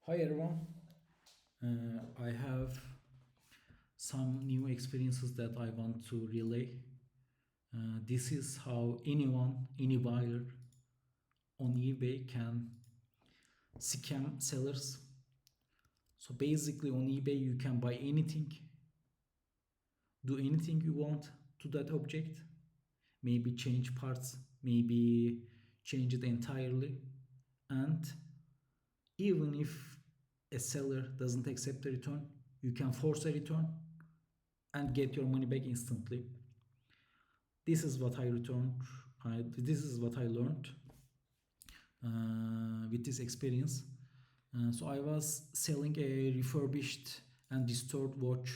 Hi everyone. I have some new experiences that I want to relay. This is how any buyer on eBay can scam sellers. So basically on eBay you can buy anything, do anything you want to that object, maybe change parts, maybe change it entirely, and even if a seller doesn't accept the return, you can force a return and get your money back instantly. This is what I returned. This is what I learned with this experience. So I was selling a refurbished and restored watch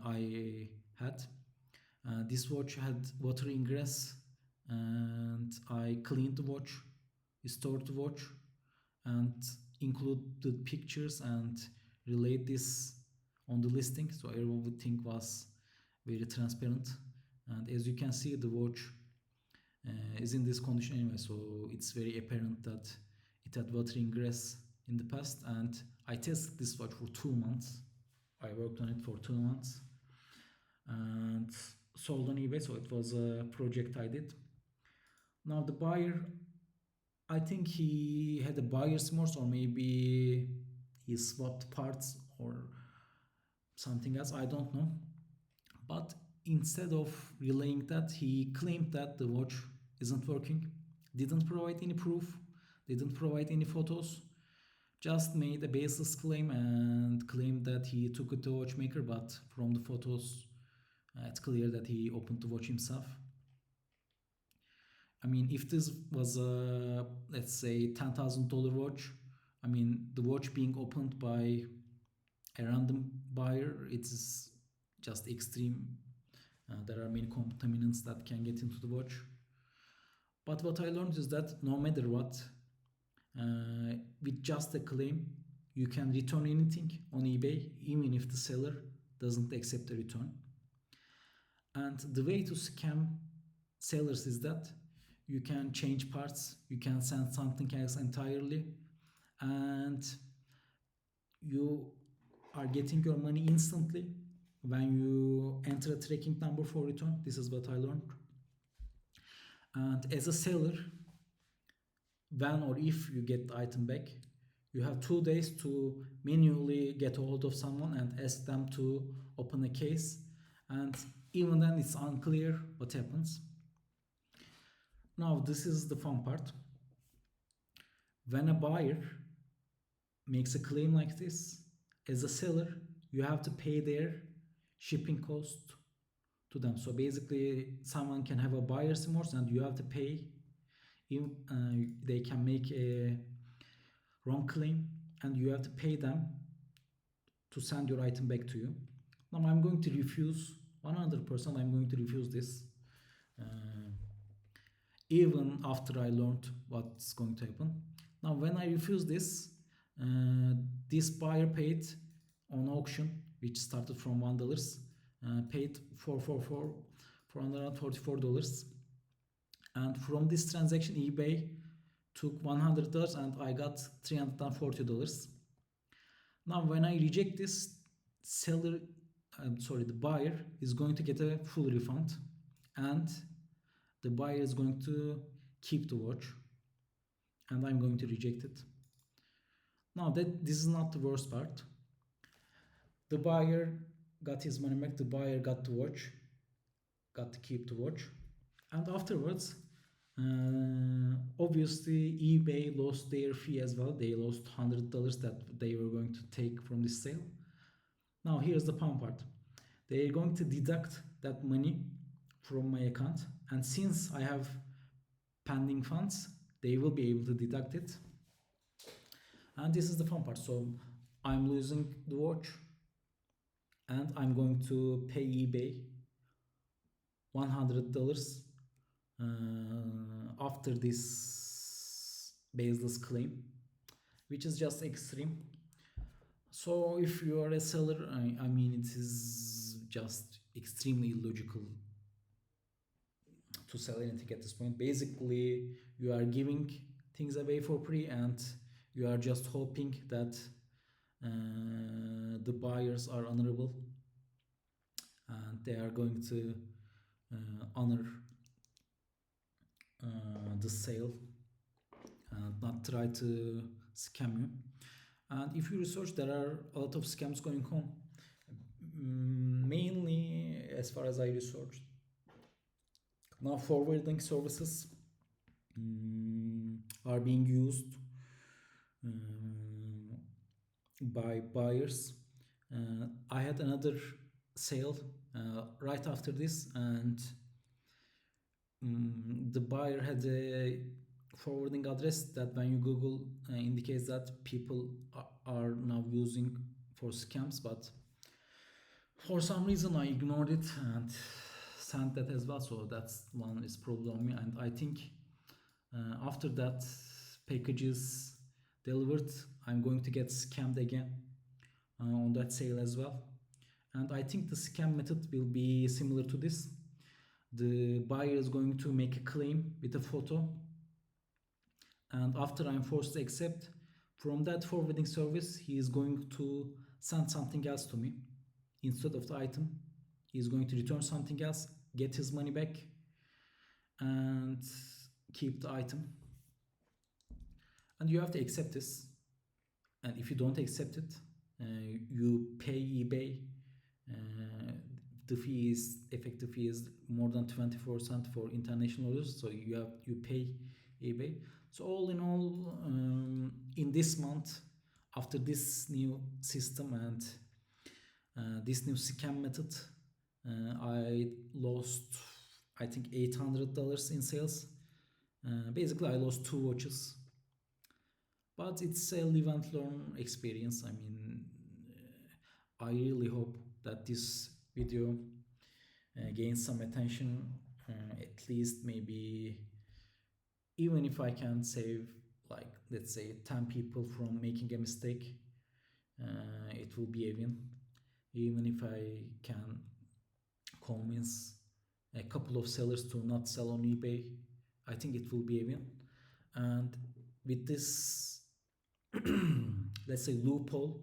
I had. This watch had water ingress, and I cleaned the watch, restored the watch, and included pictures and relayed this on the listing, so everything was very transparent. And as you can see, the watch is in this condition anyway, so it's very apparent that it had water ingress in the past. And I tested this watch for 2 months. I worked on it for 2 months and sold on eBay, so it was a project I did. Now the buyer, I think he had a buyer's remorse, or maybe he swapped parts or something else, I don't know. But instead of relaying that, he claimed that the watch isn't working, didn't provide any proof, didn't provide any photos, just made a baseless claim and claimed that he took it to a watchmaker, but from the photos it's clear that he opened the watch himself. I mean, if this was a, let's say, $10,000 watch, I mean, the watch being opened by a random buyer, it's just extreme. There are many contaminants that can get into the watch. But what I learned is that no matter what, with just a claim, you can return anything on eBay, even if the seller doesn't accept the return. And the way to scam sellers is that you can change parts, you can send something else entirely, and you are getting your money instantly when you enter a tracking number for return. This is what I learned. And as a seller, when or if you get the item back, you have 2 days to manually get a hold of someone and ask them to open a case. And even then it's unclear what happens. Now this is the fun part. When a buyer makes a claim like this, as a seller, you have to pay their shipping cost to them. So basically, someone can have a buyer's remorse and you have to pay. They can make a wrong claim and you have to pay them to send your item back to you. Now I'm going to refuse 100%. I'm going to refuse this, even after I learned what's going to happen. Now when I refuse this, this buyer paid on auction, which started from $1, paid $444, and from this transaction eBay took $100 and I got $340. Now when I reject this, the buyer is going to get a full refund, and the buyer is going to keep the watch, and I'm going to reject it. Now that this is not the worst part. The buyer got his money back, the buyer got the watch, got to keep the watch, and afterwards, obviously eBay lost their fee as well. They lost $100 that they were going to take from this sale. Now here's the fun part. They are going to deduct that money from my account, and since I have pending funds, they will be able to deduct it. And this is the fun part. So I'm losing the watch, and I'm going to pay eBay $100 after this baseless claim, which is just extreme. So if you are a seller, I mean, it is just extremely illogical to sell anything at this point. Basically, you are giving things away for free and You are just hoping that the buyers are honorable and they are going to honor the sale and not try to scam you. And if you research, there are a lot of scams going on. Mainly, as far as I researched, now forwarding services are being used by buyers. I had another sale right after this, and the buyer had a forwarding address that, when you Google, indicates that people are now using for scams. But for some reason, I ignored it and sent that as well. So that's one is problem on me. And I think after that package is delivered, I'm going to get scammed again on that sale as well. And I think the scam method will be similar to this. The buyer is going to make a claim with a photo, and after I'm forced to accept, from that forwarding service he is going to send something else to me instead of the item. He is going to return something else, get his money back, and keep the item. And you have to accept this. And if you don't accept it, you pay eBay. The fee is effective fee is more than 24 cents for international orders, so you pay eBay. So all in all, in this month, after this new system and this new scam method, I lost, I think, $800 in sales. Basically I lost two watches, but it's a live and learn experience. I mean, I really hope that this video gains some attention, at least maybe, even if I can save, like, let's say 10 people from making a mistake, it will be a win. Even if I can convince a couple of sellers to not sell on eBay, I think it will be a win. And with this let's say loophole,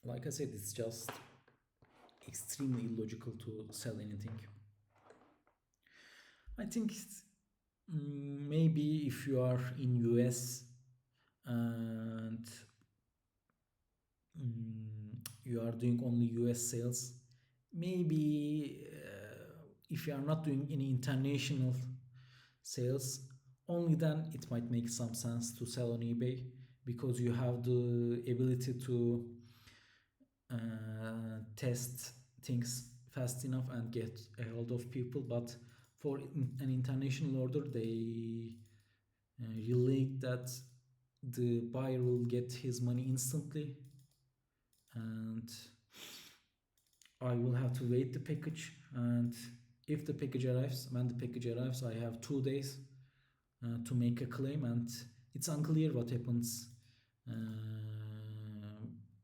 like I said, it's just extremely illogical to sell anything. I think maybe if you are in US and you are doing only US sales, maybe if you are not doing any international sales, only then it might make some sense to sell on eBay, because you have the ability to test things fast enough and get a hold of people. But for an international order, they relate that the buyer will get his money instantly, and I will have to wait the package. And if the package arrives, when the package arrives, I have 2 days to make a claim, and it's unclear what happens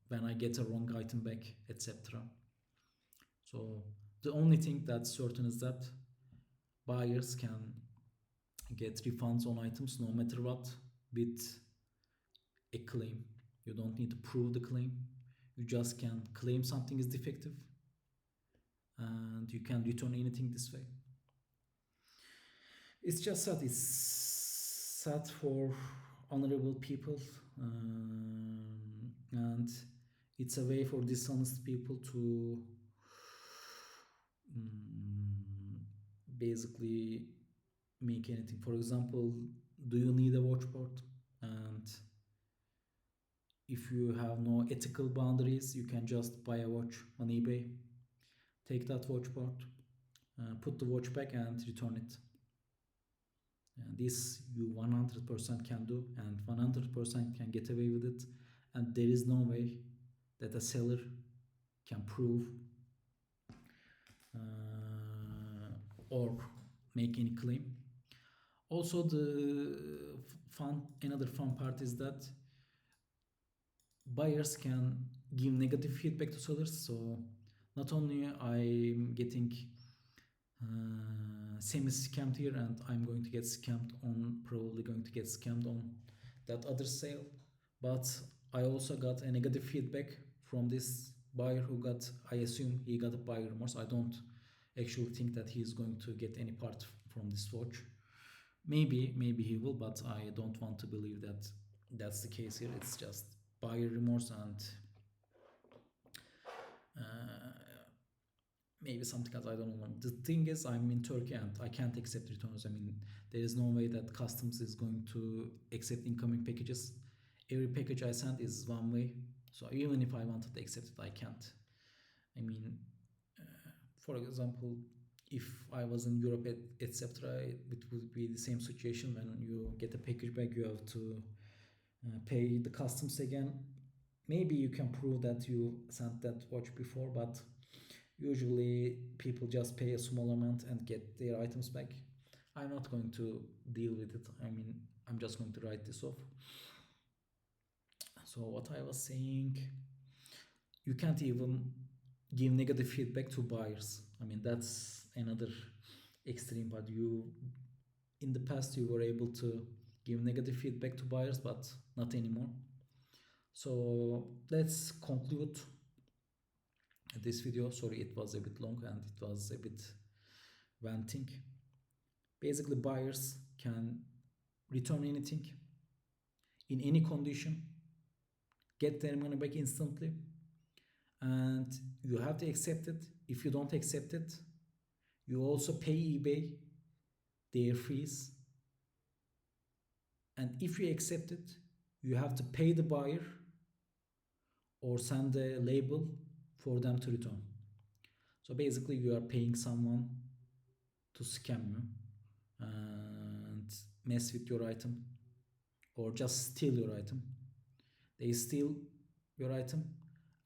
when I get a wrong item back, etc. So the only thing that's certain is that buyers can get refunds on items no matter what with a claim. You don't need to prove the claim. You just can claim something is defective, and you can return anything this way. It's just that it's sad for honorable people, and it's a way for dishonest people to basically make anything. For example, do you need a watch port? And if you have no ethical boundaries, you can just buy a watch on eBay, take that watch part, put the watch back and return it. This you 100% can do, and 100% can get away with it, and there is no way that a seller can prove or make any claim. Also, another fun part is that buyers can give negative feedback to sellers. So not only I'm getting semi scammed here, and I'm going to get scammed on, probably going to get scammed on that other sale. But I also got a negative feedback from this buyer who got, I assume he got a buyer remorse. I don't actually think that he's going to get any part from this watch. Maybe he will, but I don't want to believe that that's the case here. It's just buyer remorse, and uh, maybe something else, I don't know. The thing is, I'm in Turkey and I can't accept returns. I mean, there is no way that customs is going to accept incoming packages. Every package I send is one way, so even if I wanted to accept it, I can't. I mean, for example, if I was in Europe, etc., it would be the same situation. When you get a package back, you have to pay the customs again. Maybe you can prove that you sent that watch before, but usually people just pay a small amount and get their items back. I'm not going to deal with it. I mean, I'm just going to write this off. So what I was saying, you can't even give negative feedback to buyers. I mean, that's another extreme part. You, in the past, you were able to give negative feedback to buyers, but not anymore. So let's conclude this video. Sorry, it was a bit long and it was a bit venting. Basically, buyers can return anything in any condition, get their money back instantly, and you have to accept it. If you don't accept it, you also pay eBay their fees, and if you accept it, you have to pay the buyer or send a label for them to return. So basically, you are paying someone to scam you and mess with your item, or just steal your item. They steal your item,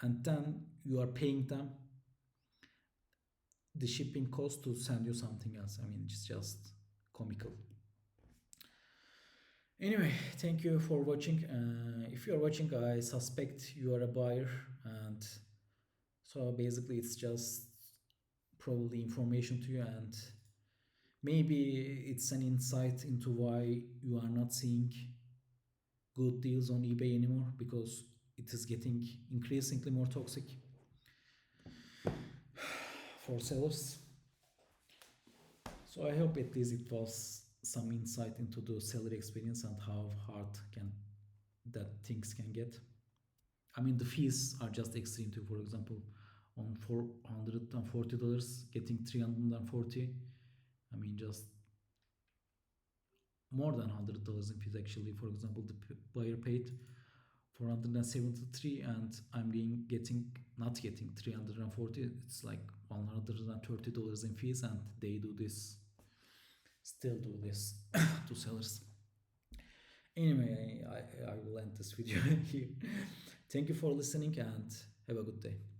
and then you are paying them the shipping cost to send you something else. I mean, it's just comical. Anyway, thank you for watching. If you are watching, I suspect you are a buyer, and so basically it's just probably information to you, and maybe it's an insight into why you are not seeing good deals on eBay anymore, because it is getting increasingly more toxic for sellers. So I hope at least it was some insight into the seller experience and how hard can that things can get. I mean, the fees are just extreme too. For example, on $440 getting 340, I mean, just more than $100 in fees actually. For example, the buyer paid 473 and I'm getting not getting 340. It's like $130 in fees, and they do this, still do this to sellers. Anyway, I will end this video here. Thank you for listening and have a good day.